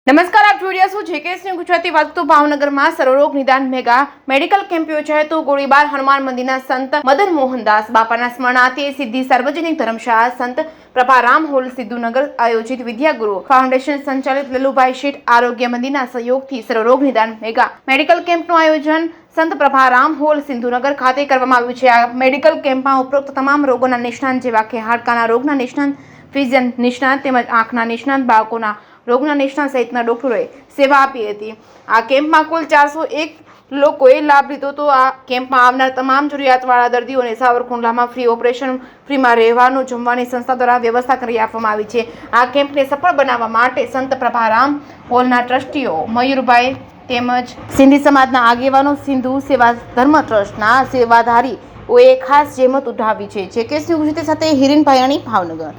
નમસ્કાર, આપ જોઈ રહ્યા છો જેકેએસની ગુજરાતી વાત. તો ભાવનગરમાં સર્વરોગ નિદાન મેગા મેડિકલ કેમ્પ યોજાયો. તો ગોળીબાર હનુમાન મંદિરના સંત મદન મોહનદાસ બાપાના સ્મરણાર્થે સિદ્ધિ સાર્વજનિક ધર્મશાળા સંત પ્રભારામ હોલ સિદ્ધુનગર આયોજિત વિદ્યાગુરુ ફાઉન્ડેશન સંચાલિત લલુભાઈ શેઠ આરોગ્ય મંદિરના સહયોગથી સર્વરોગ નિદાન મેગા મેડિકલ કેમ્પનું આયોજન સંત પ્રભારામ હોલ સિદ્ધુનગર ખાતે કરવામાં આવ્યું છે. આ મેડિકલ કેમ્પમાં ઉપરોક્ત તમામ રોગોના નિષ્ણાંત જેવા કે હાડકાના રોગના નિષ્ણાંત, ફિઝિયન નિષ્ણાંત તેમજ આંખના નિષ્ણાંત, બાળકોના રોગના નિષ્ણાંત સહિતના ડોક્ટરોએ સેવા આપી હતી. આ કેમ્પમાં કુલ 401 લોકોએ લાભ લીધો. તો આ કેમ્પમાં આવનાર તમામ જરૂરિયાતવાળા દર્દીઓને સાવરકુંડલામાં ફ્રી ઓપરેશન, ફ્રીમાં રહેવાનું, જમવાની સંસ્થા દ્વારા વ્યવસ્થા કરી આપવામાં આવી છે. આ કેમ્પને સફળ બનાવવા માટે સંત પ્રભારામ હોલના ટ્રસ્ટીઓ મયુરભાઈ તેમજ સિંધી સમાજના આગેવાનો, સિંધુ સેવા ધર્મ ટ્રસ્ટના સેવાધારીઓએ ખાસ જહેમત ઉઠાવી છે. જેકેએસની ગુજરાતી સાથે હિરેન ભાયાણી, ભાવનગર.